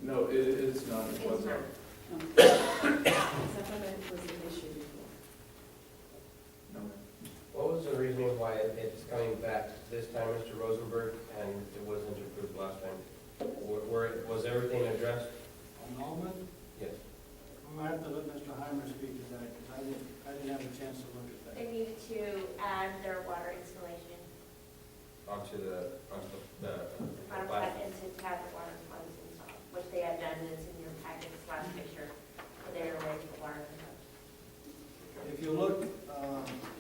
No, it's not, it It's was not. not. Because I thought that was an issue before. No. What was the reasoning why it's coming back this time, Mr. Rosenberg, and it wasn't approved last time? Was everything addressed? Annulment? Yes. I'm gonna have to let Mr. Heimer speak to that, because I didn't have a chance to look at that. They needed to add their water installation Onto the on a platform? plat and to have the water plugs installed, which they had done, and it's in your packets last picture, but they were ready for water. If you look,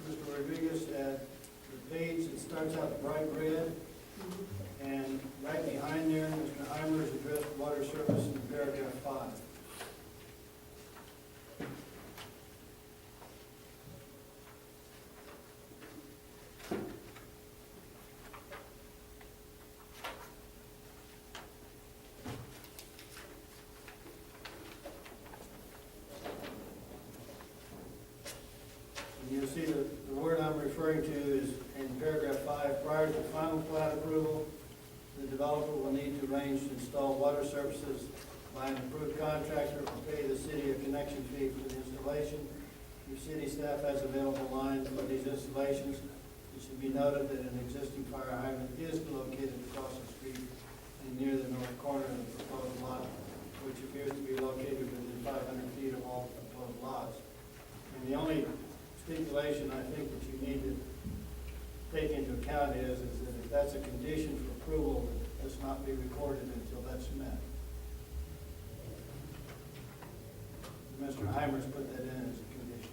Mr. Rodriguez, at the page, it starts out bright red, and right behind there, Mr. Heimer's addressed water service in paragraph 5. And you'll see that the word I'm referring to is in paragraph 5, prior to final plat approval, the developer will need to arrange to install water services by an approved contractor or pay the city a connection fee for the installation. Your city staff has available lines for these installations. It should be noted that an existing fire hydrant is located across the street and near the north corner of the proposed lot, which appears to be located within 500 feet of all proposed lots. And the only stipulation I think that you need to take into account is that if that's a condition for approval, it does not be recorded until that's met. Mr. Heimer's put that in as a condition.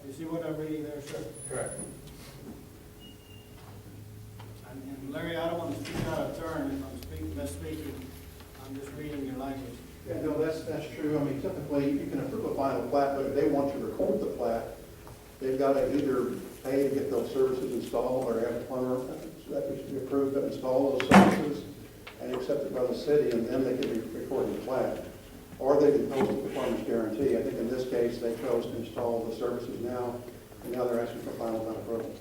You see what I'm reading there, sir? Correct. And Larry, I don't want to speak out of turn if I'm misspeaking. I'm just reading your language. Yeah, no, that's true. I mean, typically, you can approve a final plat, but if they want to record the plat, they've got to either pay to get those services installed or have a plumber that should be approved to install those services and accepted by the city, and then they can record the plat. Or they can post a performance guarantee. I think in this case, they chose to install the services now, and now they're asking for final plat approval.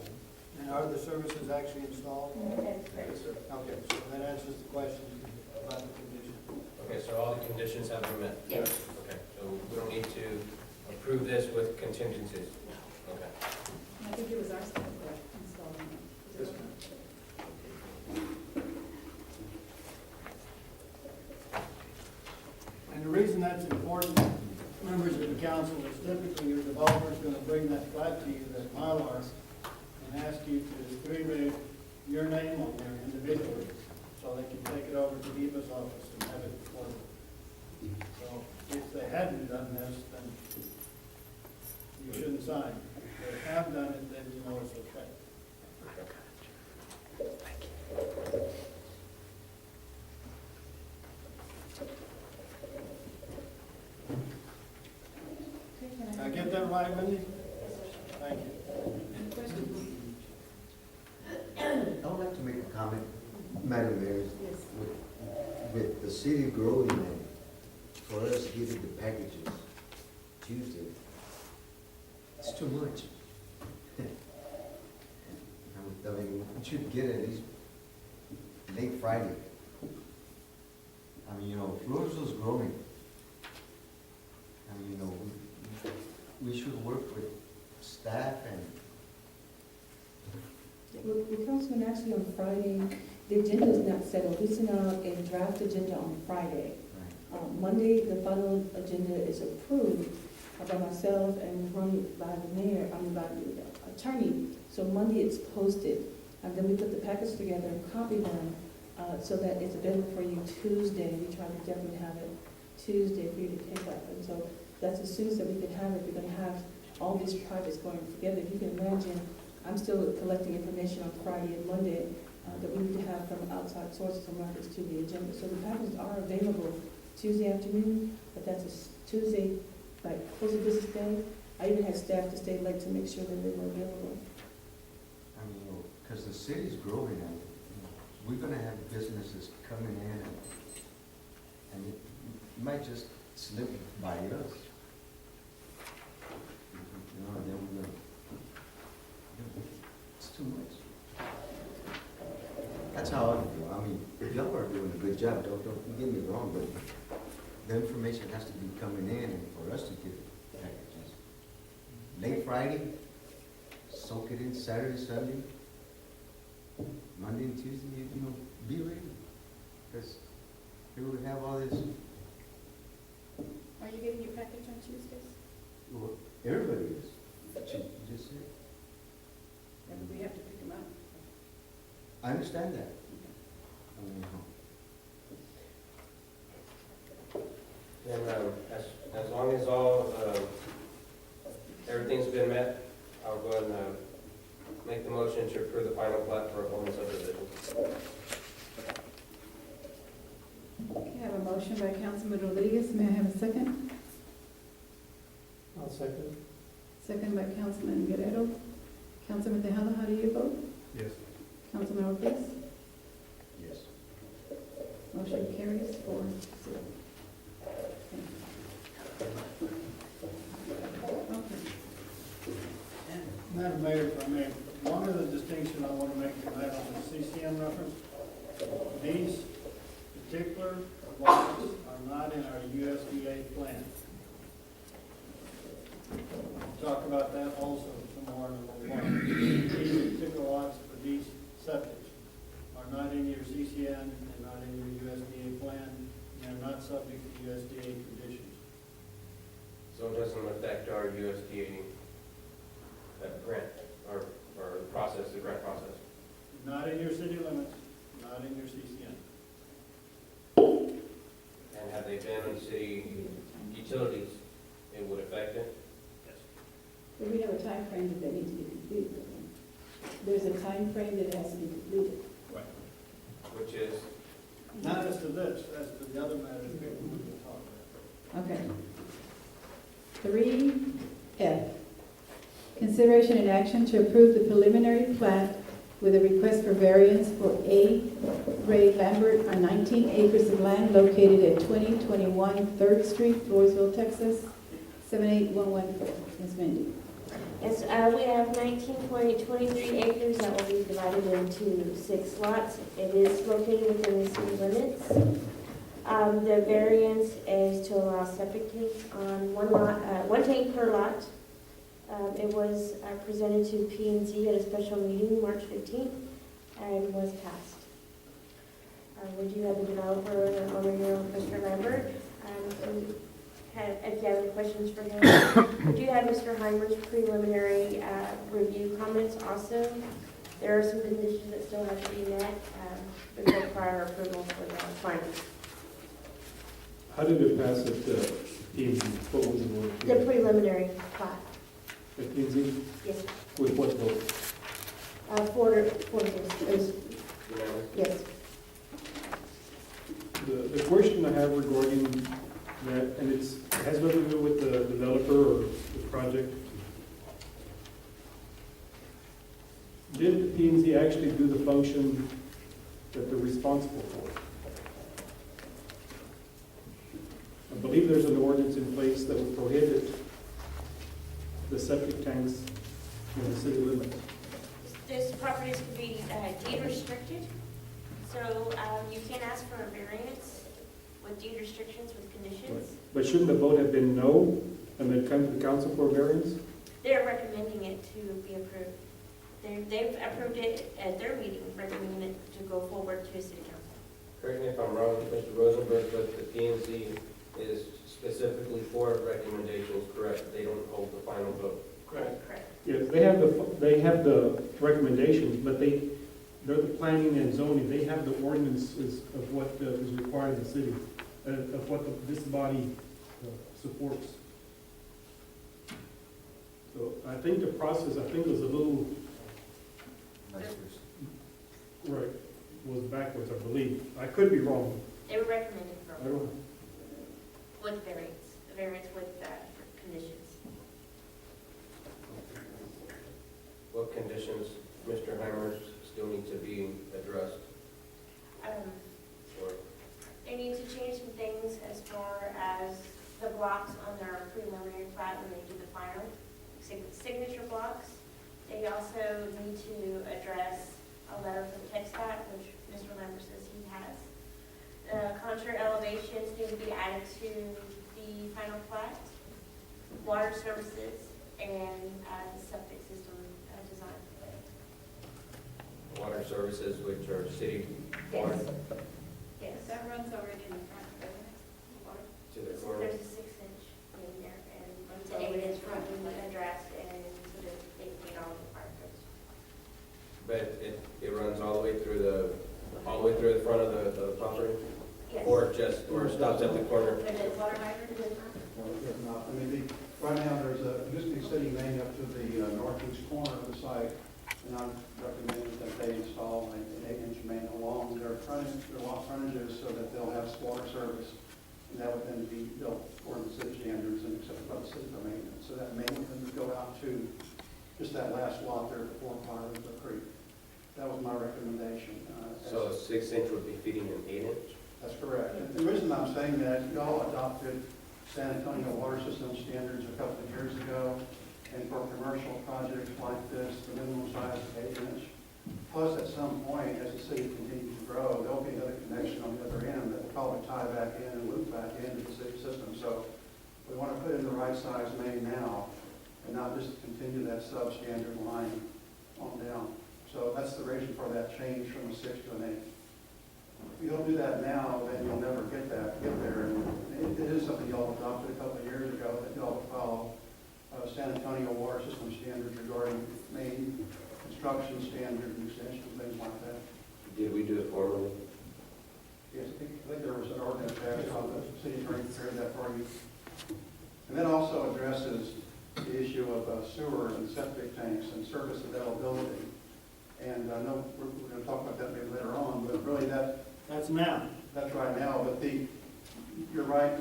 And are the services actually installed? That's correct. Yes, sir. Okay, so that answers the question about the condition. Okay, so all the conditions have been met? Yes. Okay, so we don't need to approve this with contingencies? Okay. I think it was our staff that installed them. Yes, ma'am. And the reason that's important, members of the council, is typically your developer is going to bring that plat to you, that Mylar, and ask you to scribble your name on there individually, so they can take it over to Eva's office and have it recorded. So if they hadn't done this, then you shouldn't sign. If they have done it, then you know it's okay. Okay, can Did I I get that right, Wendy? Yes, sir. Thank you. any questions? I would like to make a comment, Madam Mayor, Yes. with the city growing and for us giving the packages Tuesday, it's too much. I mean, we should get at least late Friday. I mean, you know, Floresville's growing. I mean, you know, we should work with staff and Well, Councilman, actually on Friday, the agenda is not settled. We sent out a draft agenda on Friday. Monday, the final agenda is approved by myself and run by the mayor, by the attorney. So Monday it's posted, and then we put the package together and copy them so that it's available for you Tuesday. We try to definitely have it Tuesday for you to take up. And so that's as soon as that we can have it. We're going to have all these projects going together. If you can imagine, I'm still collecting information on Friday and Monday that we need to have from outside sources in reference to the agenda. So the packages are available Tuesday afternoon, but that's a Tuesday, like, close of business day. I even had staff to stay late to make sure that they were available. I mean, you know, because the city's growing and we're gonna have businesses coming in and it might just slip by us. You know, and then we're gonna, it's too much. That's how I feel. I mean, y'all are doing a good job, don't get me wrong, but the information has to be coming in and for us to get packages. Late Friday, soak it in Saturday, Sunday, Monday and Tuesday, you know, be ready. Because we will have all this, Are you getting your package on Tuesdays? well, everybody is, what you just said. And we have to pick them up. I understand that. I mean, And as long as all, everything's been met, I'll go ahead and make the motion to approve the final plat for Holman subdivision. Okay, I have a motion by Councilman Rodriguez. May I have a second? I'll second. Second by Councilman Guerrero. Councilman Tejada, how do you vote? Yes. Councilman Ortiz? yes. Motion carries 4-0. Okay. Madam Mayor, if I may, one of the distinctions I want to make tonight on the CCN reference, these particular lots are not in our USDA plan. We'll talk about that also some more in a little while. These particular lots for these septics are not in your CCN and not in your USDA plan, and they're not subject to USDA conditions. So it doesn't affect our USDA grant, or process, the grant process. Not in your city limits, not in your CCN. And have they been in city utilities, it would affect it? Do we have a time frame that they need to be completed? There's a time frame that it has to be completed. Which is, Not as to this, as to the other matters we will talk about. Okay. 3F, consideration and action to approve the preliminary plat with a request for variance for A. Ray Lambert on 19 acres of land located at 2021 3rd Street, Floresville, Texas, 78114. Ms. Mindy. Yes, we have 19.23 acres that will be divided into 6 lots. It is located within the city limits. The variance is to allow septic tanks on one lot, 1 tank per lot. It was presented to P&Z at a special meeting March 15th and was passed. We do have the developer and owner here, Mr. Lambert. If you have any questions for him, we do have Mr. Heimer's preliminary review comments also. There are some conditions that still have to be met before prior approval for the final. How did it pass at P&Z? What was the vote? The preliminary plat, At P&Z? yes, With what vote? 4 to 6, it was, unanimous? yes. The question I have regarding that, and it has nothing to do with the developer or the project. Did P&Z actually do the function that they're responsible for? I believe there's an ordinance in place that would prohibit the septic tanks in the city limits. This properties could be deed restricted, so you can ask for a variance with deed restrictions with conditions. But shouldn't the vote have been no, and then come to the council for a variance? They're recommending it to be approved. They've approved it at their meeting, recommending it to go forward to city council. Correct me if I'm wrong, Mr. Rosenberg, but the P&Z is specifically for recommendations, correct? They don't hold the final vote. Correct. Correct. Yes, they have the recommendations, but they're the planning and zoning, they have the ordinances of what is required in the city, of what this body supports. So I think the process, was a little, right, was backwards, I believe. I could be wrong. They were recommended I for don't, with the variance with conditions. What conditions, Mr. Heimer, still need to be addressed? Or They need to change some things as far as the blocks on their preliminary plat when they do the final signature blocks. They also need to address a letter from TechStat, which Mr. Lambert says he has. contour elevations need to be added to the final plat, water services, and the septic system design. Water services, which are city water Yes. That runs already in the front, doesn't it? Water? to the So corner. there's a 6-inch in there, and the 8-inch will be addressed, and so that they can get all the fire codes. But it runs all the way through the front of the property? Yes. Or stops at the corner? But it's water hydrant, is it? No, it's not. I mean, right now, there's a existing city main up to the northeast corner of the site, and I'm recommending that they install an 8-inch main along their frontage, their lot frontages, so that they'll have water service, and that would then be built according to city standards and accepted by the city for maintenance. So that main would then go out to just that last lot there before Floresville Creek. That was my recommendation. So a 6-inch would be feeding an 8-inch? That's correct. And the reason I'm saying that, y'all adopted San Antonio water system standards a couple of years ago, and for commercial projects like this, the minimum size is 8 inch. Plus, at some point, as the city continues to grow, there'll be another connection on the other end that will probably tie back in and loop back into the city system. So we want to put in the right size main now, and not just continue that substandard line on down. So that's the reason for that change from a 6 to an 8. If you don't do that now, then you'll never get there. And it is something y'all adopted a couple of years ago, that y'all follow San Antonio water system standards regarding main construction standards, extensions, things like that. Did we do it formally? Yes, I think there was an ordinance passed on the city attorney prepared that for you. And that also addresses the issue of sewer and septic tanks and service availability. And I know we're going to talk about that maybe later on, but really That's now. that's right now. But you're right,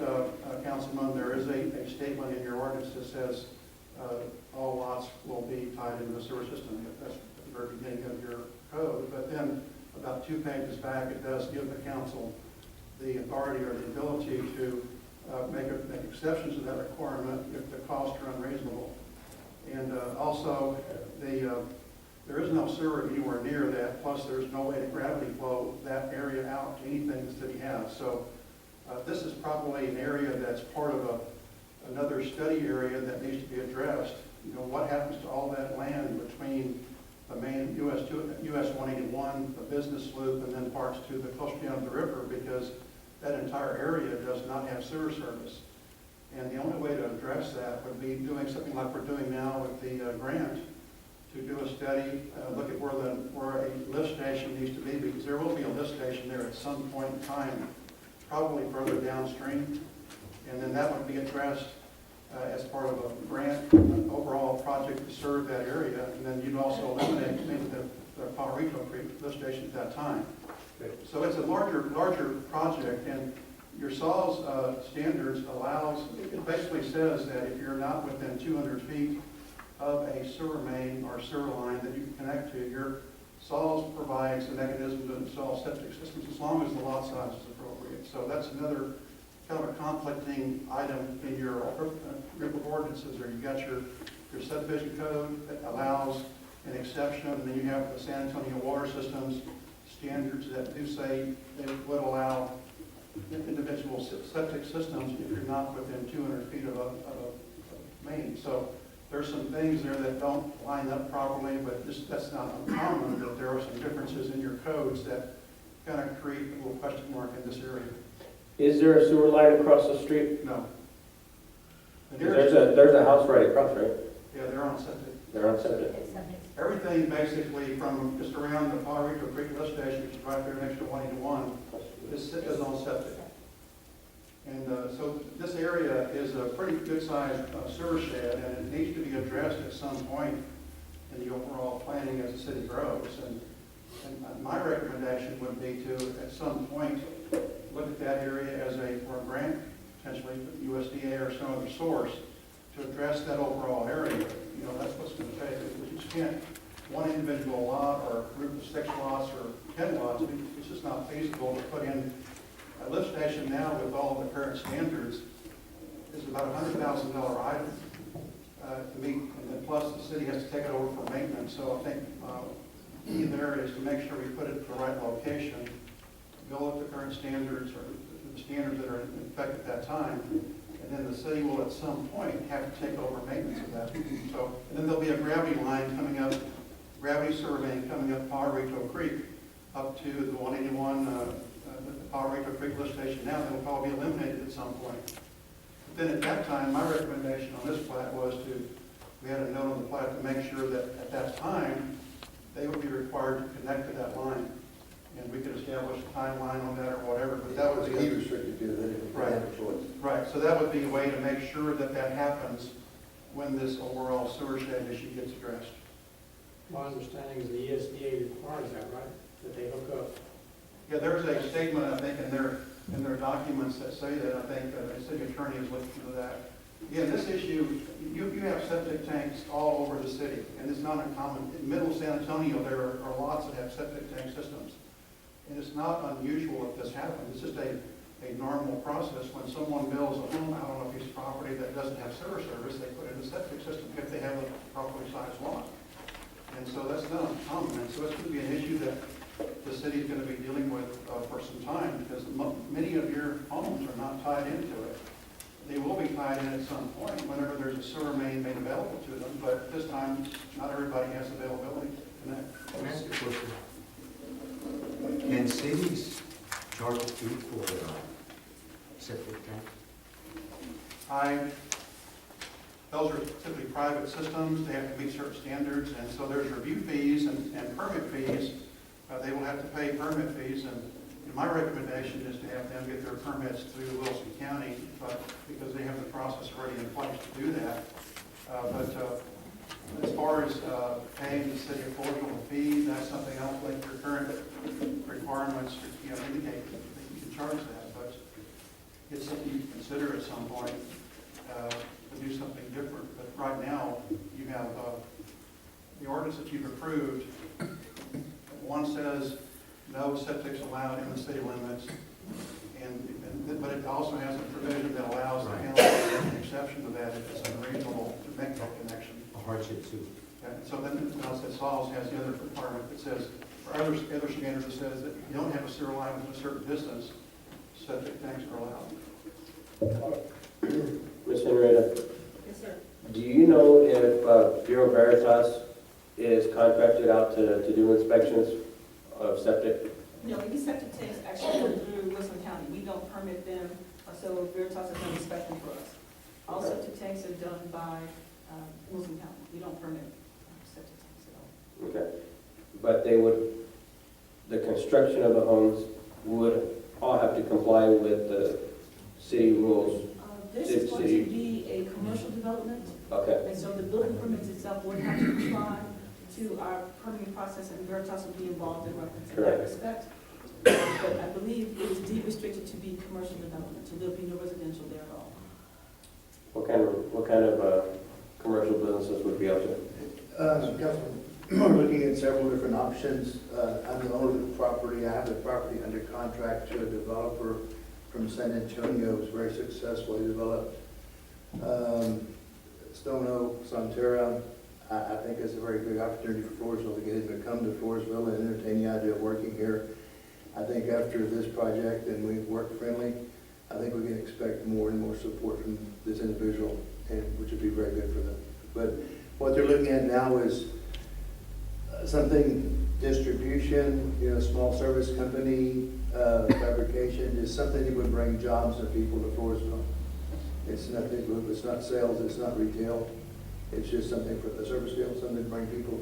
Councilman, there is a statement in your ordinance that says all lots will be tied into the sewer system. That's at the very beginning of your code. But then about 2 pages back, it does give the council the authority or the ability to make exceptions to that requirement if the costs are unreasonable. And also, there is no sewer anywhere near that, plus there's no way to gravity flow that area out to anything the city has. So this is probably an area that's part of another study area that needs to be addressed. You know, what happens to all that land between the main US 181, the business loop, and then parts to the close beyond the river, because that entire area does not have sewer service. And the only way to address that would be doing something like we're doing now with the grant, to do a study, look at where a lift station needs to be, because there will be a lift station there at some point in time, probably further downstream, and then that would be addressed as part of a grant, an overall project to serve that area, and then you'd also eliminate maybe the Palorito Creek lift station at that time. So it's a larger project, and your SAWS standards it basically says that if you're not within 200 feet of a sewer main or sewer line that you can connect to, your SAWS provides a mechanism to install septic systems as long as the lot size is appropriate. So that's another kind of a conflicting item in your group of ordinances, or you've got your subdivision code that allows an exception, and then you have the San Antonio water systems standards that do say they would allow individual septic systems if you're not within 200 feet of a main. So there's some things there that don't line up properly, but that's not uncommon, that there are some differences in your codes that kind of create a little question mark in this area. Is there a sewer line across the street? No. And There's a house right across, right? Yeah, they're on septic. They're on septic. Everything basically from just around the Palorito Creek lift station, which is right there next to 181, is on septic. And so this area is a pretty good-sized sewer shed, and it needs to be addressed at some point in the overall planning as the city grows. And my recommendation would be to, at some point, look at that area as for a grant, potentially USDA or some other source, to address that overall area. You know, that's what's going to take. You just can't, one individual lot or a group of 6 lots or 10 lots, it's just not feasible to put in. A lift station now, with all the current standards, is about a $100,000 item to meet, and then plus the city has to take it over for maintenance. So I think key there is to make sure we put it in the right location go up to current standards or the standards that are in effect at that time, and then the city will at some point have to take over maintenance of that. So, and then there'll be a gravity line coming up, gravity surveying coming up Powerito Creek up to the 181, the Powerito Creek lift station now, that will probably be eliminated at some point. Then at that time, my recommendation on this plat was we had a note on the plat to make sure that at that time, they would be required to connect to that line. And we could establish a timeline on that or whatever, but that would be. He restricted to that if they have a choice. Right, so that would be a way to make sure that that happens when this overall sewer shed issue gets addressed. My understanding is the ESDA requires that, right? That they hook up. Yeah, there's a statement, I think, in their documents that say that. I think the city attorney is looking into that. Again, this issue, you have septic tanks all over the city, and it's not uncommon. In middle San Antonio, there are lots that have septic tank systems. And it's not unusual if this happens. It's just a normal process. When someone builds a home out on a piece of property that doesn't have sewer service, they put in a septic system if they have a properly sized lot. And so that's not uncommon. And so it's going to be an issue that the city is going to be dealing with for some time, because many of your homes are not tied into it. They will be tied in at some point whenever there's a sewer main made available to them, but at this time, not everybody has availability to connect. Can I ask a question? Can cities charge a fee for septic tank? Those are typically private systems. They have to meet certain standards, and so there's review fees and permit fees. They will have to pay permit fees, and my recommendation is to have them get their permits through Wilson County, but because they have the process already in place to do that. But as far as paying the city of Floresville a fee, that's something else. Like your current requirements, indicate that you can charge that, but it's something you can consider at some point to do something different. But right now, you have the ordinance that you've approved. One says no septic's allowed in the city limits, but it also has a provision that allows the county to make an exception to that if it's unreasonable to make that connection. A hardship too. Okay, so then Saul's has the other requirement that says, for other standards, that says that if you don't have a sewer line within a certain distance, septic tanks are allowed. Ms. Henrietta, Yes, sir. do you know if Bureau Veritas is contracted out to do inspections of septic? No, these septic tanks actually go through Wilson County. We don't permit them, so Veritas is an inspection for us. All septic tanks are done by Wilson County. We don't permit septic tanks at all. Okay. But the construction of the homes would all have to comply with the city rules? This is going to be a commercial development, Okay. and so the building permits itself would have to comply to our permitting process, and Veritas would be involved in that Correct. respect. But I believe it is deed restricted to be commercial development, so there'll be no residential there at all. What kind of commercial businesses would be out there? Councilman, we're looking at several different options. I'm the owner of the property. I have the property under contract to a developer from San Antonio. It's very successfully developed. Stone Oak, Sonterra, I think it's a very big opportunity for Floresville to get him to come to Floresville and entertain the idea of working here. I think after this project and we work friendly, I think we can expect more and more support from this individual, and which would be very good for them. But what they're looking at now is something distribution, small service company, fabrication, is something that would bring jobs and people to Floresville. It's nothing, it's not sales, it's not retail. It's just something for the service field, something to bring people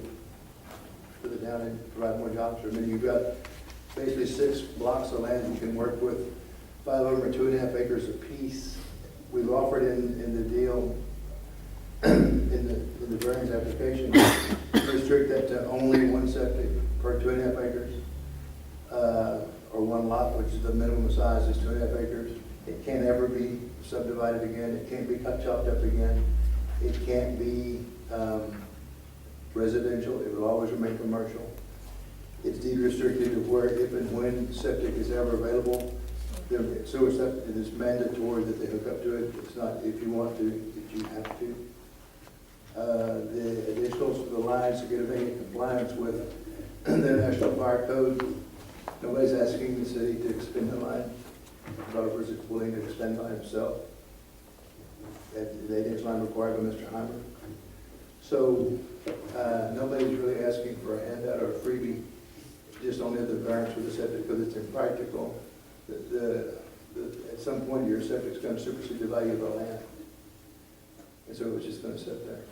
to the town and provide more jobs for them. You've got basically 6 blocks of land you can work with, 5 of them are 2.5 acres apiece. We've offered in the deal, in the variance application, restrict that to only 1 septic per 2.5 acres, or 1 lot, which is the minimum size is 2.5 acres. It can't ever be subdivided again. It can't be chopped up again. It can't be residential. It will always remain commercial. It's deed restricted to where, if and when septic is ever available. The sewer septic, it is mandatory that they hook up to it. It's not if you want to, that you have to. The additionals for the lines to get everything in compliance with the National Fire Code Nobody's asking the city to expend the line. The developer is willing to expend the line himself. At the 8-inch line required by Mr. Heimer. So, nobody's really asking for a handout or a freebie, just only the variance for the septic because it's impractical. At some point, your septic's going to supersede the value of the land. And so it's just going to sit there.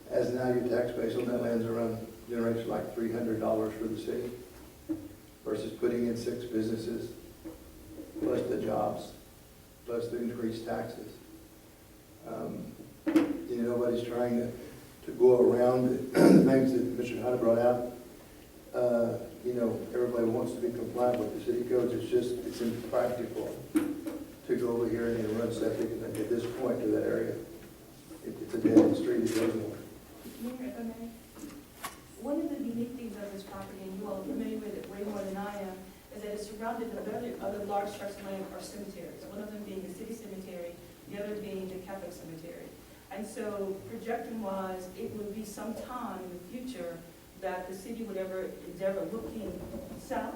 As now your tax base on that land's around, generates like $300 for the city versus putting in 6 businesses, plus the jobs, plus the increased taxes. Nobody's trying to go around the things that Mr. Hunter brought out. Everybody wants to be compliant with the city codes. It's impractical to go over here and run septic at this point to that area. It's a dead-end street, it goes nowhere. Mayor, if I may, one of the unique things of this property, and you all are familiar with it way more than I am, is that it's surrounded by other large tracts of land or cemeteries, one of them being the city cemetery, the other being the Catholic cemetery. And so projecting-wise, it would be some time in the future that the city would ever endeavor looking south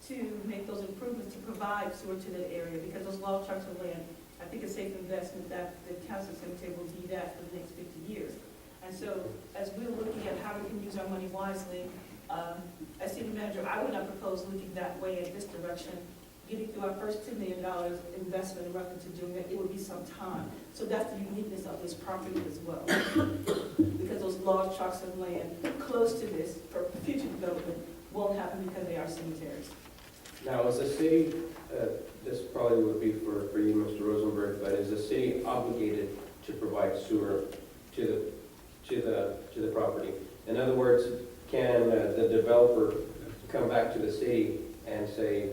to make those improvements to provide sewer to that area, because those large tracts of land, I think it's safe investment that the Catholic cemetery will be that for the next 50 years. And so, as we're looking at how we can use our money wisely, as city manager, I would not propose looking that way in this direction. Getting through our first $2 million investment in reference to doing that, it would be some time. So that's the uniqueness of this property as well. Because those large tracts of land close to this for future development won't happen because they are cemeteries. Now, is the city, this probably would be for you, Mr. Rosenberg, but is the city obligated to provide sewer to the property? In other words, can the developer come back to the city and say,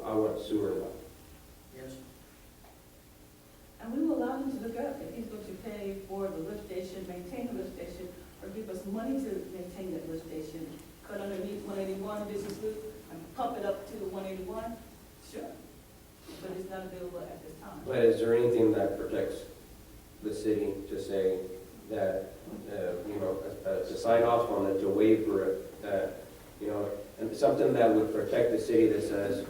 I want sewer now? Yes. And we will allow him to look up if he's going to pay for the lift station, maintain the lift station, or give us money to maintain that lift station. Cut underneath 181 Business Loop and pump it up to 181, sure. But it's not available at this time. But is there anything that protects the city to say that, to sign off on it, to waive for it, and something that would protect the city that says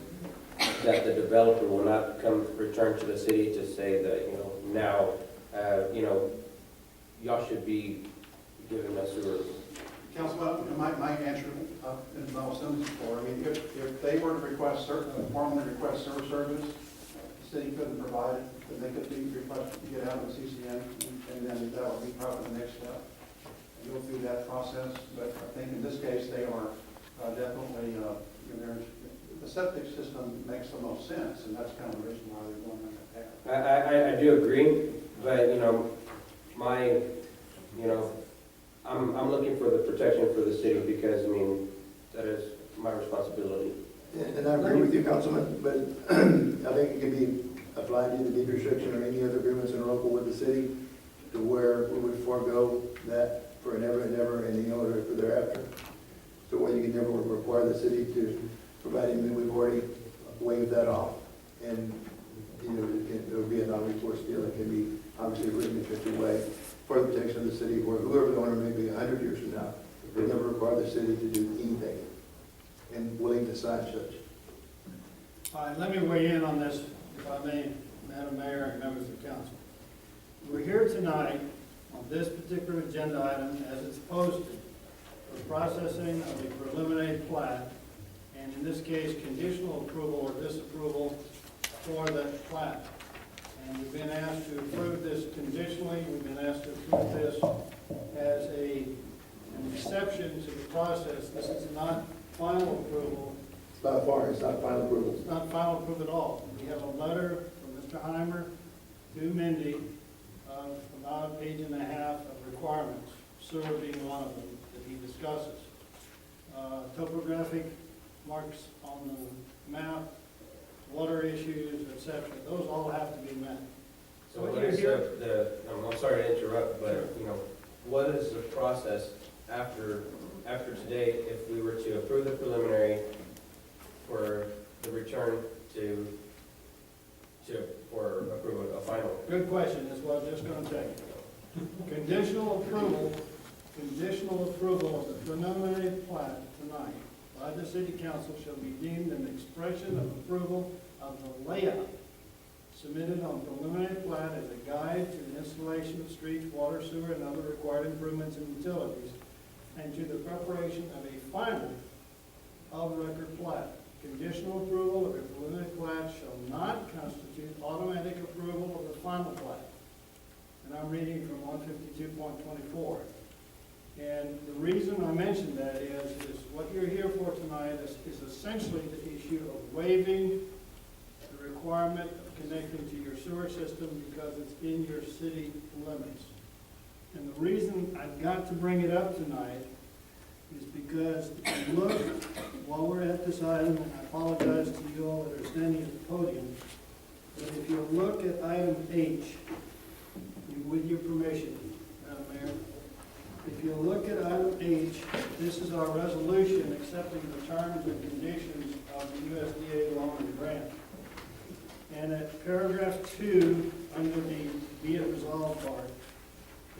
that the developer will not return to the city to say that, now, y'all should be giving us sewer. Councilman, my answer involves some before. I mean, if they were to formally request sewer service, the city couldn't provide it, then they could be requested to get out of the CCN, and then that would be probably the next step. Go through that process, but I think in this case, they are definitely, the septic system makes the most sense, and that's kind of the reason why they're going on that path. I do agree, but, I'm looking for the protection for the city because, that is my responsibility. And I agree with you, Councilman, but I think it can be applied to the deed restriction or any other agreements in local with the city to where we would forego that for an ever and ever and any order for thereafter. So where you can never require the city to provide anything, we've already waived that off. And, it will be a non-recourse deal. It can be obviously written in such a way for the protection of the city, where whoever the owner may be 100 years from now, they never require the city to do anything and willing to sign such. All right, let me weigh in on this, if I may, Madam Mayor and members of council. We're here tonight on this particular agenda item as it's posted for processing of a preliminary plat, and in this case, conditional approval or disapproval for that plat. And we've been asked to approve this conditionally. We've been asked to approve this as an exception to the process. This is not final approval. It's not far, it's not final approval. It's not final approval at all. We have a letter from Mr. Heimer to Mindy of about a page and a half of requirements, sewer being one of them that he discusses. Topographic marks on the map, water issues, etc. Those all have to be met. So what is I'm sorry to interrupt, but, what is the process after today if we were to approve the preliminary for the return for approval, a final? Good question, that's what I'm just going to take. Conditional approval of the preliminary plat tonight by the city council shall be deemed an expression of approval of the layout submitted on preliminary plat as a guide to the installation of streets, water, sewer, and other required improvements and utilities, and to the preparation of a final of-record plat. Conditional approval of a preliminary plat shall not constitute automatic approval of the final plat. And I'm reading from 152.24. And the reason I mention that is what you're here for tonight is essentially the issue of waiving the requirement of connecting to your sewer system because it's in your city limits. And the reason I've got to bring it up tonight is because if you look, while we're at this item, and I apologize to you all that are standing at the podium, but if you look at item H, with your permission, Madam Mayor, if you look at item H, this is our resolution accepting the terms and conditions of the USDA loan and grant. And at paragraph 2, under the be it resolved part,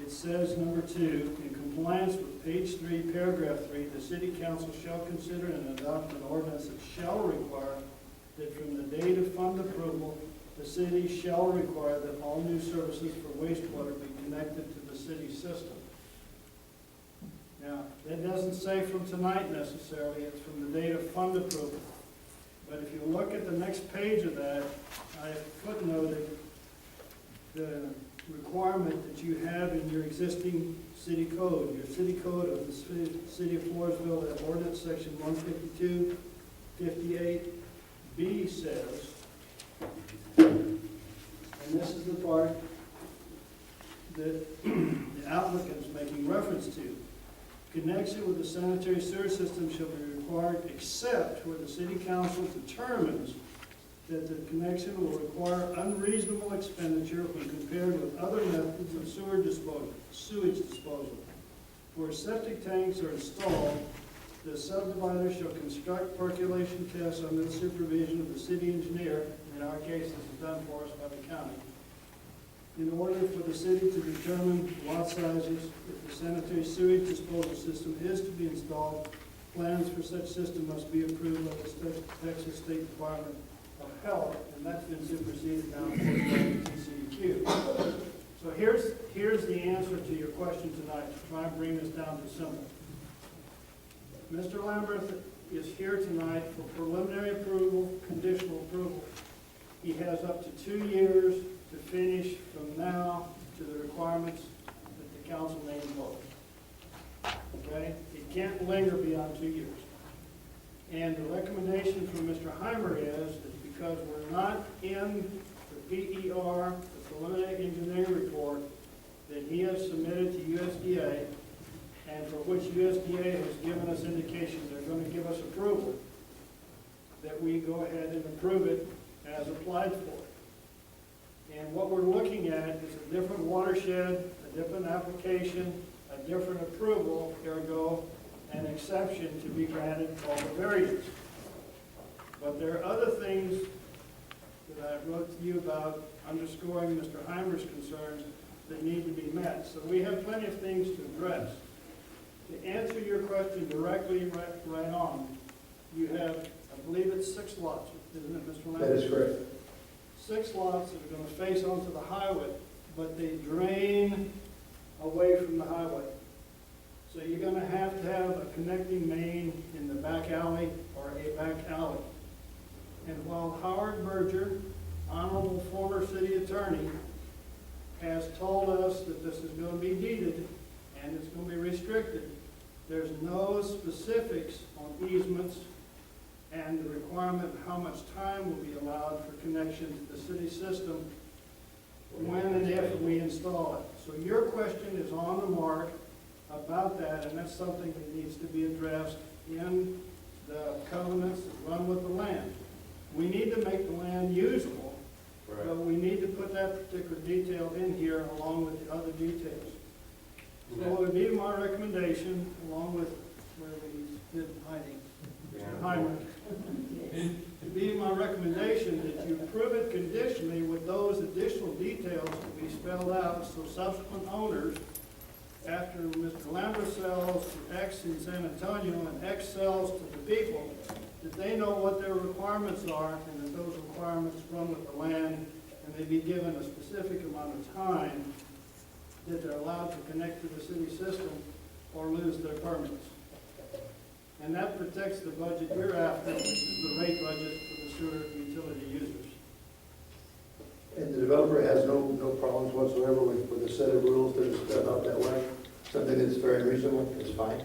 it says, number 2, in compliance with page 3, paragraph 3, the city council shall consider and adopt an ordinance that shall require that from the date of fund approval, the city shall require that all new services for wastewater be connected to the city system. Now, that doesn't say from tonight necessarily, it's from the date of fund approval. But if you look at the next page of that, I footnoted the requirement that you have in your existing city code. Your city code of the city of Floresville, that ordinance section 152-58B says, and this is the part that the applicant's making reference to. Connection with the sanitary sewer system shall be required except where the city council determines that the connection will require unreasonable expenditure when compared with other methods of sewage disposal. Where septic tanks are installed, the subdivider shall construct percolation tests under the supervision of the city engineer. In our case, this is done for us by the county. In order for the city to determine lot sizes, if the sanitary sewage disposal system is to be installed, plans for such system must be approved by the Texas State Department of Health, and that's been superseded now by the TCEQ. So here's the answer to your question tonight, to try and bring this down to simple. Mr. Lambert is here tonight for preliminary approval, conditional approval. He has up to 2 years to finish from now to the requirements that the council may impose. Okay? It can't linger beyond 2 years. And the recommendation from Mr. Heimer is because we're not in the PER, the preliminary engineering report, that he has submitted to USDA, and for which USDA has given us indication they're going to give us approval, that we go ahead and approve it as applied for. And what we're looking at is a different watershed, a different application, a different approval, ergo, an exception to be granted called a variance. But there are other things that I wrote to you about underscoring Mr. Heimer's concerns that need to be met. So we have plenty of things to address. To answer your question directly right on, you have, I believe it's 6 lots, isn't it, Mr. Lambert? That is correct. 6 lots that are going to face onto the highway, but they drain away from the highway. So you're going to have a connecting main in the back alley or a back alley. And while Howard Berger, honorable former city attorney, has told us that this is going to be deeded and it's going to be restricted, there's no specifics on easements and the requirement of how much time will be allowed for connection to the city system when and if we install it. So your question is on the mark about that, and that's something that needs to be addressed in the covenants that run with the land. We need to make the land usable, but we need to put that particular detail in here along with the other details. So it would be my recommendation, along with where we did hiding, Mr. Heimer, it'd be my recommendation that you approve it conditionally with those additional details to be spelled out so subsequent owners after Mr. Lambert sells to X in San Antonio and X sells to the people, that they know what their requirements are and that those requirements run with the land, and they be given a specific amount of time that they're allowed to connect to the city system or lose their permits. And that protects the budget you're after, which is the rate budget for the sewer utility users. And the developer has no problems whatsoever with a set of rules that are set up that way. Something that's very reasonable, it's fine.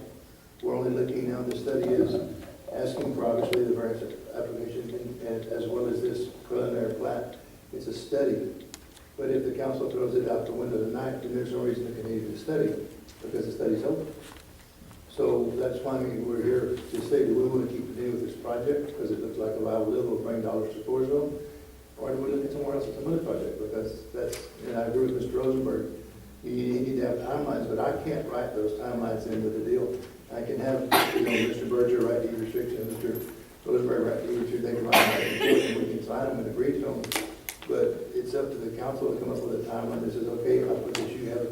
We're only looking now, the study is asking for obviously the variance application and as well as this preliminary plat. It's a study. But if the council throws it out the window tonight, then there's no reason to continue the study because the study's over. So that's why we're here to say that we want to keep continuing with this project because it looks like a viable deal will bring dollars to Floresville. Or do we look at somewhere else at some other project? Because that's, and I agree with Mr. Rosenberg, you need to have timelines, but I can't write those timelines into the deal. I can have, Mr. Berger write the restriction, Mr. Rosenberg write the restriction, they can write them, and we can sign them and agree to them. But it's up to the council to come up with a timeline that says, okay, I'll put this, you have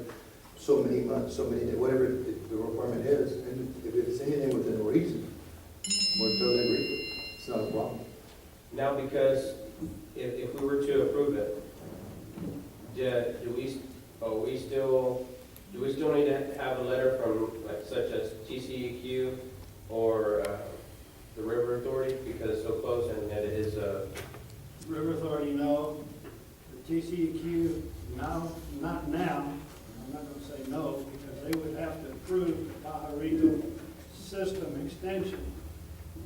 so many months, so many days, whatever the requirement is. And if it's anything within reason, we're totally agree with it. It's not a problem. Now, because if we were to approve it, do we still need to have a letter from, like, such as GCEQ or the River Authority, because it's so close and that it is River Authority, no. The TCEQ, now, not now. I'm not going to say no, because they would have to approve the Pajarito system extension.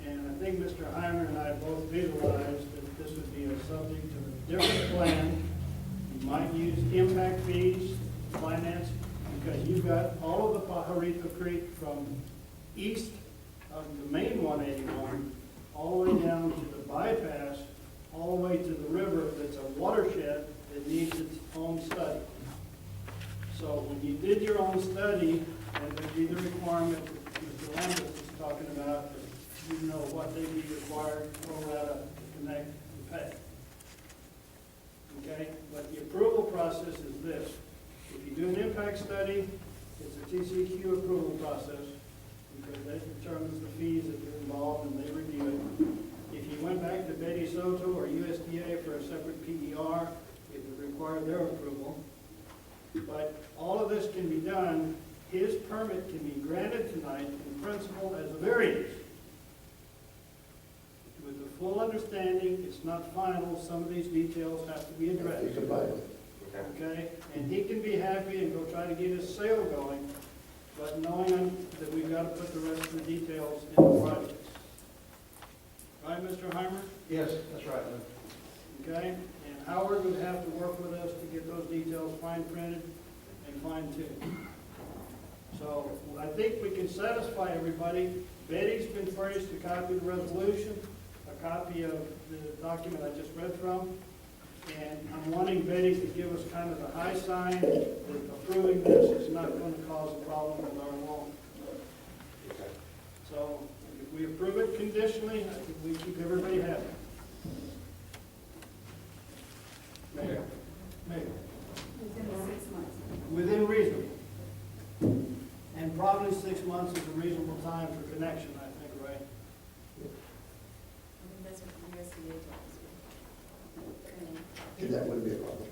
And I think Mr. Heimer and I both visualized that this would be a subject of a different plan. You might use impact fees, finance, because you've got all of the Pajarito Creek from east of the main 181 all the way down to the bypass, all the way to the river that's a watershed that needs its own study. So when you did your own study, and there'd be the requirement that Mr. Lambert was talking about, that you know what they'd be required for to connect and pay. Okay, but the approval process is this. If you do an impact study, it's a TCQ approval process, because that determines the fees that are involved and they review it. If you went back to Betty Soto or USDA for a separate PER, it would require their approval. But all of this can be done, his permit can be granted tonight in principle as a variance. With the full understanding, it's not final, some of these details have to be addressed. You can buy it. Okay, and he can be happy and go try to get his sale going, but knowing that we've got to put the rest of the details in the project. Right, Mr. Heimer? Yes, that's right. Okay, and Howard would have to work with us to get those details fine printed and fine tuned. So I think we can satisfy everybody. Betty's been furnished a copy of the resolution, a copy of the document I just read from. And I'm wanting Betty to give us kind of the high sign that approving this is not going to cause a problem with our loan. So if we approve it conditionally, I think we keep everybody happy. Mayor? Mayor? Within 6 months. Within reason. And probably 6 months is a reasonable time for connection, I think, right? I think that's what the USDA told us. And that wouldn't be a problem.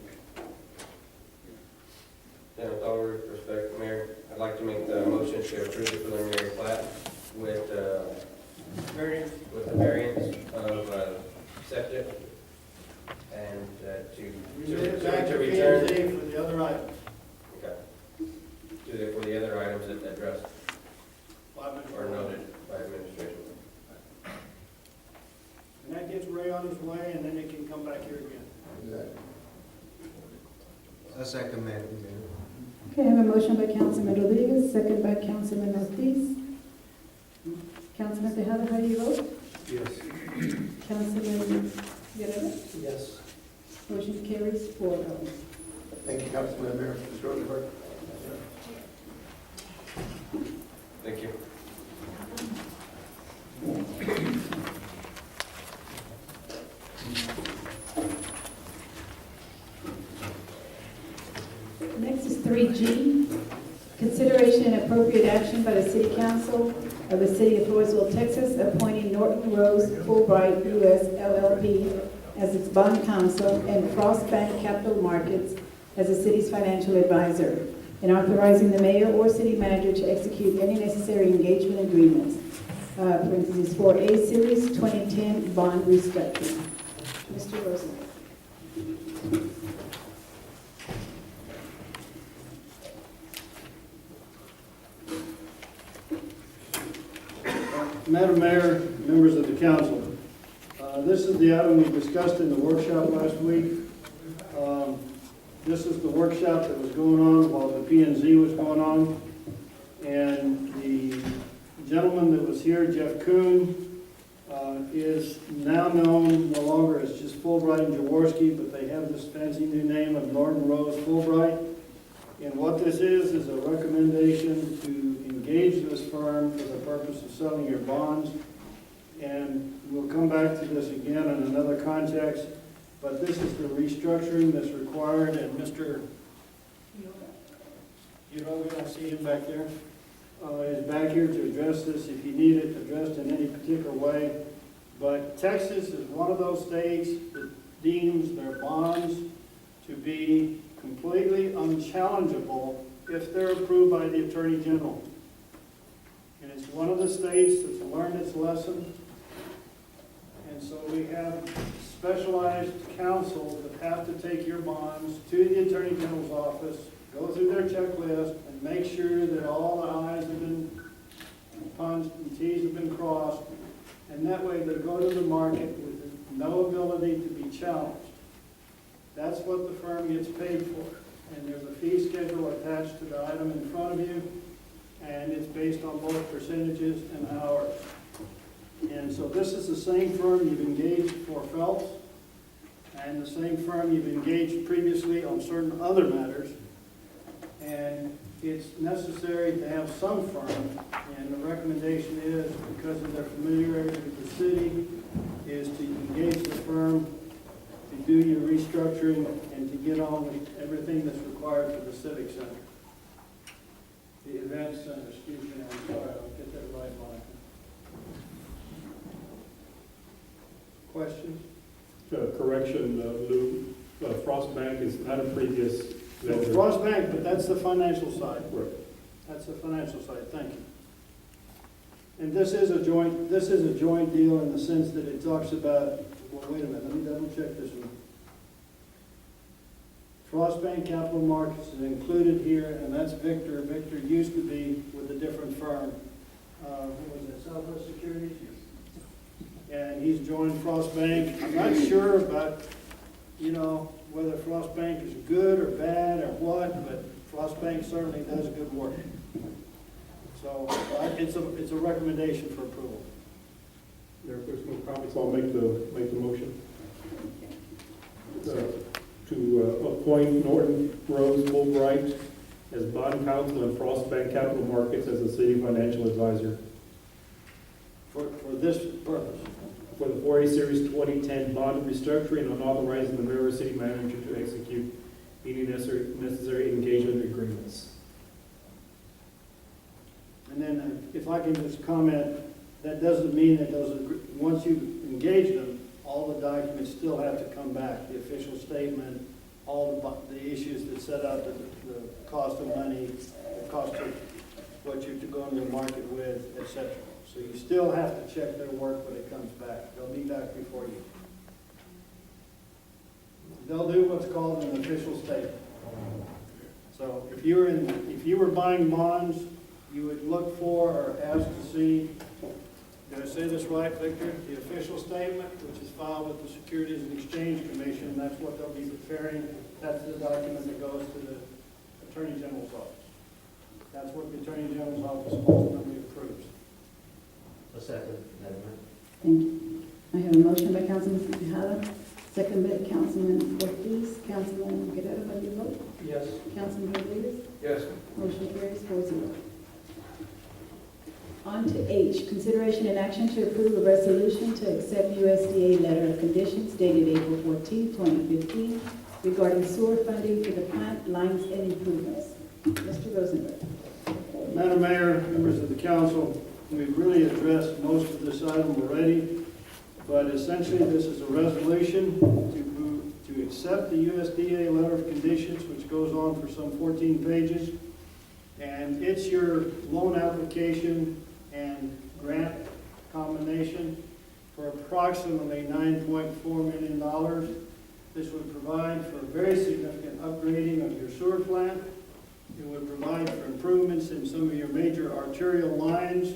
And with all respect, Mayor, I'd like to make the motion to approve the preliminary plat with the variance of septic and to return. For the other items. Okay. For the other items that addressed or noted by administration. And that gets Ray on his way, and then he can come back here again. Exactly. A second, Madam Mayor. Okay, I have a motion by Councilman Rodriguez, second by Councilman Ortiz. Councilman Tejada, how do you vote? Yes. Councilman Guerrero? Yes. Motion carries 4-0. Thank you, Councilman Mayor. Mr. Rosenberg. Thank you. Next is 3G, Consideration and appropriate action by the City Council of the City of Floresville, Texas, appointing Norton Rose Fulbright U.S. LLP as its bond counsel and Frost Bank Capital Markets as the city's financial advisor, and authorizing the mayor or city manager to execute any necessary engagement agreements. Parentheses 4A Series 2010 bond restructuring. Mr. Rosenberg. Madam Mayor, members of the council, this is the item we discussed in the workshop last week. This is the workshop that was going on while the P&Z was going on. And the gentleman that was here, Jeff Kuhn, is now known no longer as just Fulbright and Jaworski, but they have this fancy new name of Norton Rose Fulbright. And what this is a recommendation to engage this firm for the purpose of selling your bonds. And we'll come back to this again in another context, but this is the restructuring that's required, and Mr. Yoga, I see him back there, is back here to address this if you need it addressed in any particular way. But Texas is one of those states that deems their bonds to be completely unchallengeable if they're approved by the Attorney General. And it's one of the states that's learned its lesson. And so we have specialized counsel that have to take your bonds to the Attorney General's office, go through their checklist, and make sure that all the I's have been punched and T's have been crossed. And that way they go to the market with no ability to be challenged. That's what the firm gets paid for. And there's a fee schedule attached to the item in front of you, and it's based on both percentages and hours. And so this is the same firm you've engaged for Phelps, and the same firm you've engaged previously on certain other matters. And it's necessary to have some firm, and the recommendation is, because of their familiarity with the city, is to engage the firm to do your restructuring and to get on with everything that's required for the Civic Center. The Event Center, excuse me, I'm sorry, I'll get that right, Monica. Questions? Correction, Lou, Frost Bank is not a previous vendor. Frost Bank, but that's the financial side. Right. That's the financial side, thank you. And this is a joint deal in the sense that it talks about, well, wait a minute, let me double check this one. Frost Bank Capital Markets is included here, and that's Victor. Victor used to be with a different firm. What was it, Southwest Securities? And he's joined Frost Bank. I'm not sure about, whether Frost Bank is good or bad or what, but Frost Bank certainly does good work. So it's a recommendation for approval. There was no comments, so I'll make the motion. To appoint Norton Rose Fulbright as bond counsel and Frost Bank Capital Markets as the city financial advisor. For this purpose. For the 4A Series 2010 bond restructuring and authorizing the mayor or city manager to execute any necessary engagement agreements. And then if I can just comment, that doesn't mean that once you engage them, all the documents still have to come back. The official statement, all the issues that set out the cost of money, the cost of what you're going to the market with, etc. So you still have to check their work when it comes back. They'll be back before you. They'll do what's called an official statement. So if you were buying bonds, you would look for or ask to see, did I say this right, Victor? The official statement, which is filed with the Securities and Exchange Commission, that's what they'll be preparing. That's the document that goes to the Attorney General's office. That's what the Attorney General's office ultimately approves. A second, Madam Mayor. Thank you. I have a motion by Councilman Tejada, second by Councilman Ortiz. Councilman Guerrero, how do you vote? Yes. Councilman Rodriguez? Yes. Motion carries 4-0. On to H, consideration and action to approve a resolution to accept USDA letter of conditions dated April 14, 2015, regarding sewer funding for the plant lines and improvements. Mr. Rosenberg. Madam Mayor, members of the council, we've really addressed most of this item already, but essentially this is a resolution to accept the USDA letter of conditions, which goes on for some 14 pages. And it's your loan application and grant combination for approximately $9.4 million. This would provide for a very significant upgrading of your sewer plant. It would provide for improvements in some of your major arterial lines,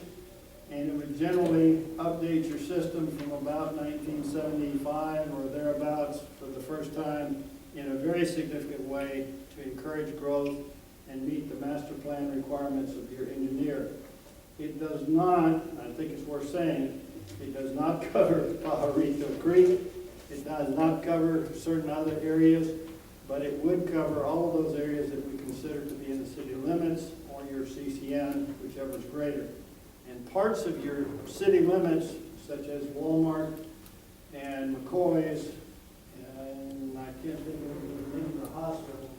and it would generally update your system from about 1975 or thereabouts for the first time in a very significant way to encourage growth and meet the master plan requirements of your engineer. It does not, I think it's worth saying, it does not cover Pajarito Creek. It does not cover certain other areas, but it would cover all of those areas that we consider to be in the city limits or your CCN, whichever is greater. And parts of your city limits, such as Walmart and McCoy's, and I can't think of the name of the hospital,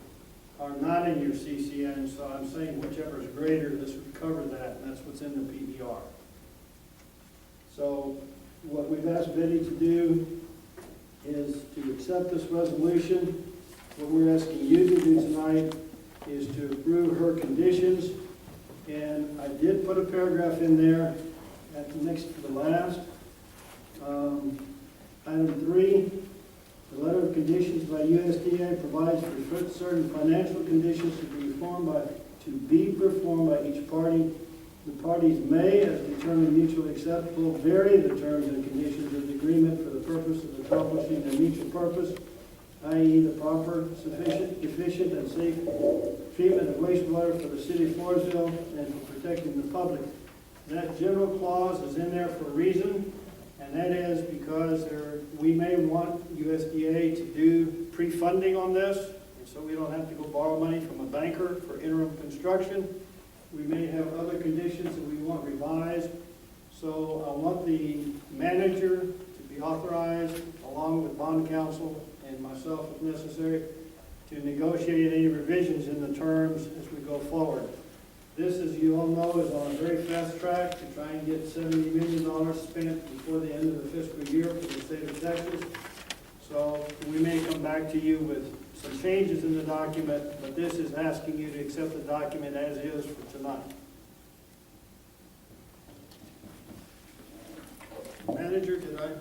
are not in your CCN, so I'm saying whichever is greater, this would cover that, and that's what's in the PER. So what we've asked Betty to do is to accept this resolution. What we're asking you to do tonight is to approve her conditions. And I did put a paragraph in there at the next to the last. Item 3, the letter of conditions by USDA provides for certain financial conditions to be performed by each party. The parties may, as determined mutually acceptable, vary the terms and conditions of the agreement for the purpose of accomplishing their mutual purpose, i.e. the proper, sufficient, efficient, and safe treatment of wastewater for the city of Floresville and for protecting the public. That general clause is in there for a reason, and that is because we may want USDA to do pre-funding on this, and so we don't have to go borrow money from a banker for interim construction. We may have other conditions that we want revised. So I want the manager to be authorized, along with bond counsel and myself if necessary, to negotiate any revisions in the terms as we go forward. This, as you all know, is on a very fast track to try and get $70 million spent before the end of the fiscal year for the state of Texas. So we may come back to you with some changes in the document, but this is asking you to accept the document as is for tonight. Manager, did I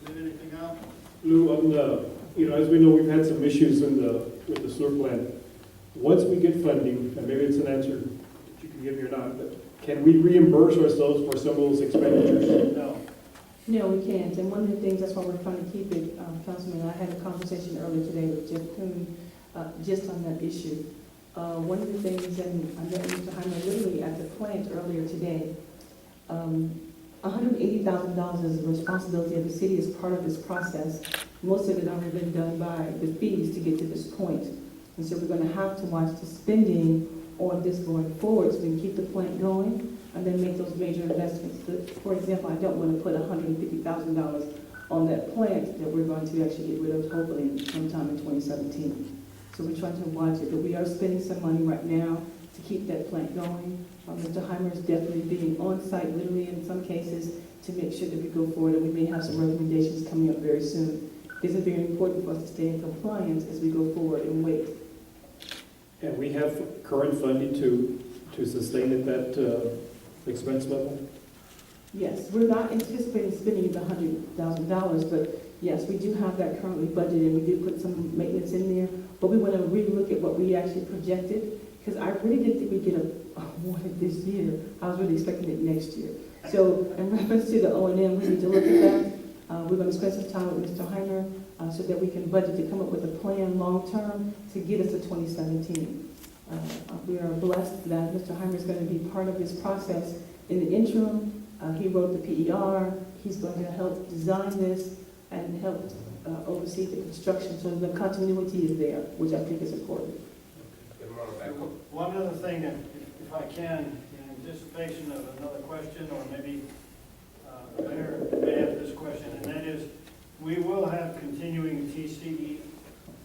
leave anything out? Lou, on the, as we know, we've had some issues with the sewer plant. Once we get funding, and maybe it's an answer that you can give me or not, but can we reimburse ourselves for some of those expenditures? No. No, we can't, and one of the things, that's why we're trying to keep it, Councilman, I had a conversation earlier today with Jeff Kuhn, just on that issue. One of the things, and I met Mr. Heimer literally at the plant earlier today, $180,000 is the responsibility of the city as part of this process. Most of it already been done by the fees to get to this point. And so we're gonna have to watch the spending on this going forward so we can keep the plant going and then make those major investments. For example, I don't want to put $150,000 on that plant that we're going to actually get rid of hopefully sometime in 2017. So we're trying to watch it, but we are spending some money right now to keep that plant going. Mr. Heimer is definitely being on site, literally in some cases, to make sure that we go forward, and we may have some recommendations coming up very soon. This is very important for us to stay in compliance as we go forward and wait. And we have current funding to sustain at that expense level? Yes, we're not anticipating spending the $100,000, but yes, we do have that currently budgeted. We do put some maintenance in there, but we want to really look at what we actually projected, because I really didn't think we'd get a awarded this year. I was really expecting it next year. So in reference to the O&M, we need to look at that. We're going to spend some time with Mr. Heimer so that we can budget to come up with a plan long-term to get us to 2017. We are blessed that Mr. Heimer is going to be part of this process. In the interim, he wrote the PER. He's going to help design this and help oversee the construction, so the continuity is there, which I think is important. One other thing, if I can, in anticipation of another question, or maybe the mayor may have this question, and that is, we will have continuing TCE,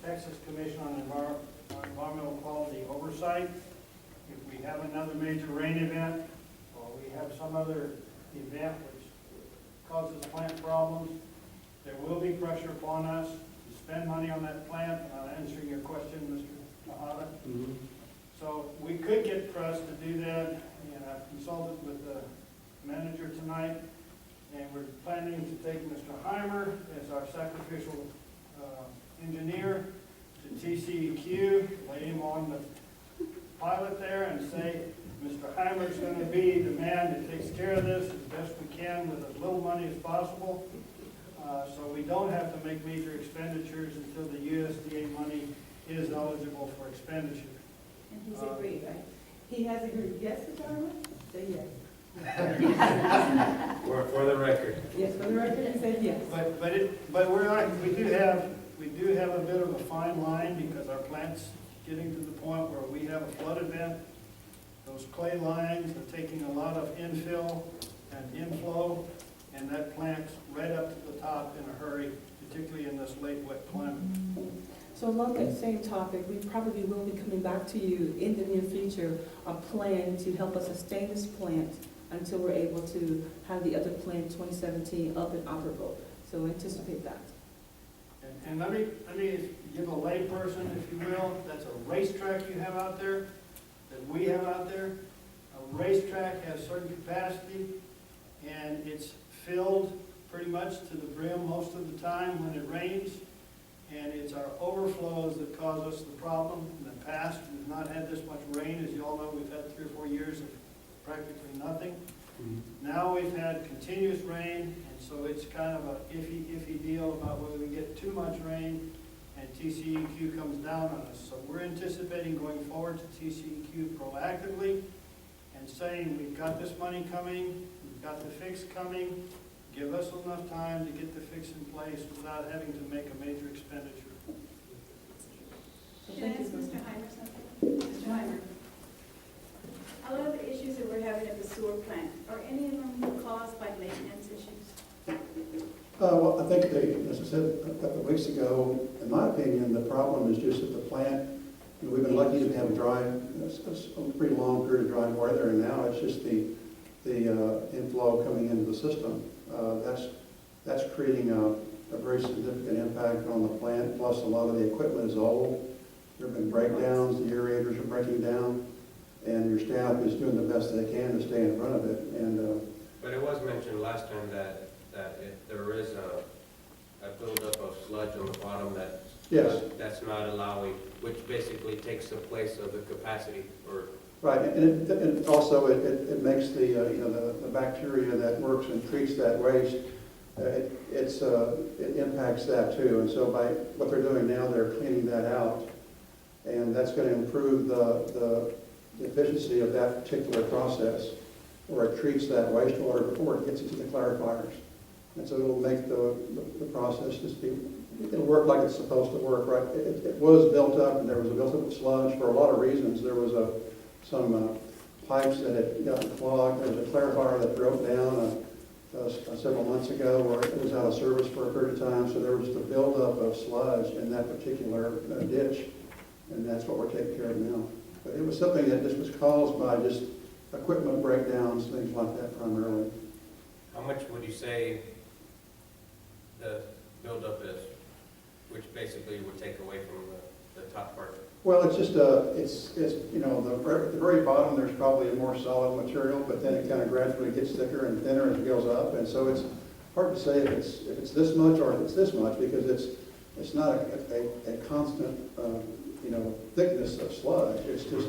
Texas Commission on Environmental Quality oversight. If we we have another major rain event, or we have some other event which causes plant problems, there will be pressure upon us to spend money on that plant. I'm answering your question, Mr. Mahata. So we could get pressed to do that, and I've consulted with the manager tonight, and we're planning to take Mr. Heimer as our sacrificial engineer to TCEQ, lay him on the pilot there and say, Mr. Heimer's going to be the man that takes care of this as best we can with as little money as possible. So we don't have to make major expenditures until the USDA money is eligible for expenditure. And he's agreed, right? He has agreed, yes, Mr. Harmon? Say yes. For the record. Yes, for the record, he said yes. But we're not, we do have a bit of a fine line because our plant's getting to the point where we have a flood event. Those clay lines are taking a lot of infill and inflow, and that plant's right up to the top in a hurry, particularly in this late wet climate. So along that same topic, we probably will be coming back to you in the near future, a plan to help us sustain this plant until we're able to have the other plant 2017 up and operable. So anticipate that. And let me give a layperson, if you will, that's a racetrack you have out there, that we have out there. A racetrack has certain capacity, and it's filled pretty much to the brim most of the time when it rains. And it's our overflows that cause us the problem. In the past, we've not had this much rain. As you all know, we've had 3 or 4 years of practically nothing. Now we've had continuous rain, and so it's kind of a iffy deal about whether we get too much rain and TCEQ comes down on us. So we're anticipating going forward to TCEQ proactively and saying, we've got this money coming, we've got the fix coming, give us enough time to get the fix in place without having to make a major expenditure. So Can I thank you ask very Mr. much. Heimer something? Mr. Heimer, a lot of the issues that we're having at the sewer plant, are any of them caused by maintenance issues? Well, I think as I said a couple of weeks ago, in my opinion, the problem is just that the plant, we've been lucky to have a pretty long period of dry weather, and now it's just the inflow coming into the system. That's creating a very significant impact on the plant, plus a lot of the equipment is old. There have been breakdowns, the aerators are breaking down, and your staff is doing the best they can to stay in front of it. But it was mentioned last time that if there is a buildup of sludge on the bottom that's not allowing, which basically takes the place of the capacity or. Right, and it also it makes the bacteria that works and treats that waste, it impacts that too. And so by what they're doing now, they're cleaning that out, and that's going to improve the efficiency of that particular process, where it treats that wastewater before it gets into the clarifiers. And so it'll make the process it'll work like it's supposed to work, right? It was built up, and there was a built-up of sludge for a lot of reasons. There was some pipes that had gotten clogged. There was a clarifier that broke down several months ago, where it was out of service for a period of time. So there was just a buildup of sludge in that particular ditch, and that's what we're taking care of now. But it was something that just was caused by just equipment breakdowns, things like that primarily. How much would you say the buildup is, which basically would take away from the top part? Well, it's just it's at the very bottom there's probably a more solid material, but then it kind of gradually gets thicker and thinner as it goes up, and so it's hard to say if it's this much or if it's this much, because it's not a constant thickness of sludge. It's just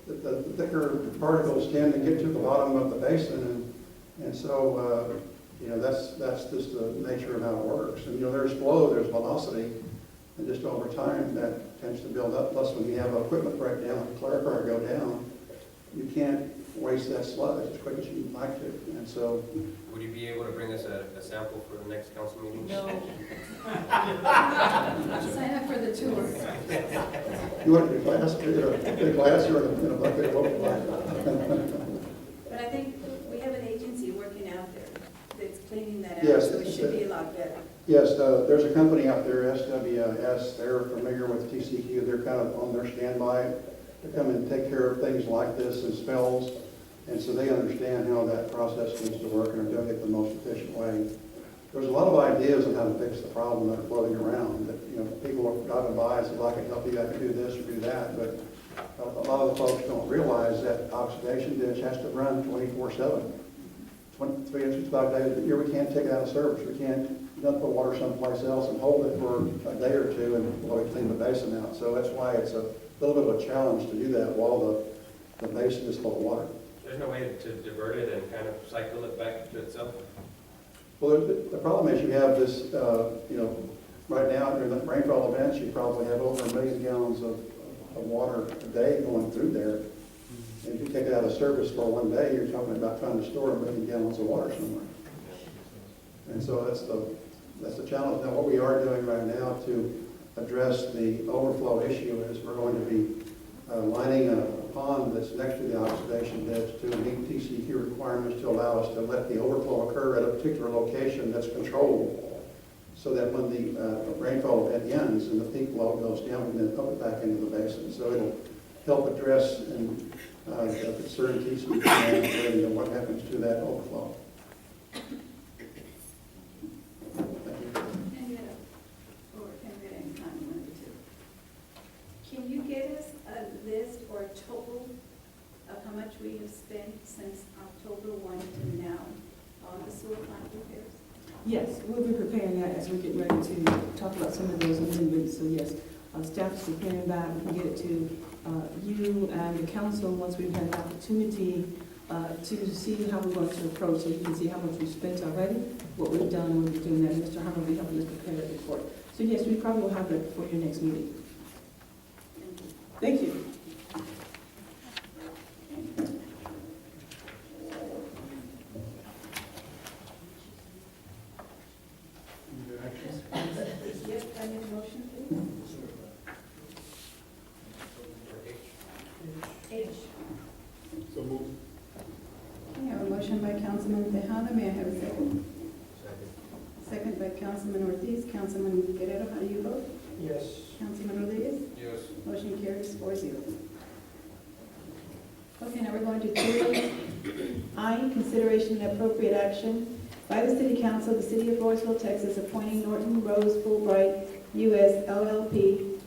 the thicker particles tend to get to the bottom of the basin, and so that's just the nature of how it works. And there's flow, there's velocity, and just over time that tends to build up. Plus, when you have equipment breakdown, clarifier go down, you can't waste that sludge as quick as you'd like to. And so, would you be able to bring us a sample for the next council meeting? No. Sign up for the tour. you want it in a glass or in a bucket of open water? But I think we have an agency working out there that's cleaning that out, Yes, so it should be a lot better. Yes, there's a company out there, SWS. They're familiar with TCQ. They're kind of on their standby. to come and take care of things like this and spills. And so they understand how that process needs to work and are doing it the most efficient way. There's a lot of ideas on how to fix the problem that are floating around, that, you know, people are driving by and say, well, I can help you, I can do this or do that, but a lot of the folks don't realize that oxidation ditch has to run 24/7. 365 days a year, we can't take it out of service. We can't dump the water someplace else and hold it for a day or two while we clean the basin out. So that's why it's a little bit of a challenge to do that while the basin is full of water. There's no way to divert it and kind of cycle it back to itself? Well, the problem is you have this, you know, right now during the rainfall events, you probably have over 1 million gallons of water a day going through there. And if you take it out of service for one day, you're talking about trying to store 1 million gallons of water somewhere. And so that's the challenge. Now, what we are doing right now to address the overflow issue is we're going to be lining a pond that's next to the oxidation ditch to meet TCEQ requirements to allow us to let the overflow occur at a particular location that's controlled, so that when the rainfall event ends and the peak flow goes down, we can then pump it back into the basin. So it'll help address and the concern TCEQ has and what happens to that overflow. Henrietta and Connie wanted to. Can you get us a list or a total of how much we have spent since October 1 to now on the sewer plant repairs? Yes, we'll be preparing that as we get ready to talk about some of those amendments. So yes, staff is preparing that. We can get it to you and the council once we've had an opportunity to see how we're going to approach, so you can see how much we've spent already, what we've done, when we're doing that. Mr. Harmon will be helping us prepare that report. So yes, we probably will have that before your next meeting. Thank you. Yes, I need a motion, please. H. So move. I have a motion by Councilman Tejada. May I have a second? Second by Councilman Ortiz. Councilman Guerrero, how do you vote? Yes. Councilman Rodriguez? Yes. Motion carries 4-0. Okay, now we're going to 3I, consideration and appropriate action by the City Council of the City of Floresville, Texas, appointing Norton Rose Fulbright, U.S. LLP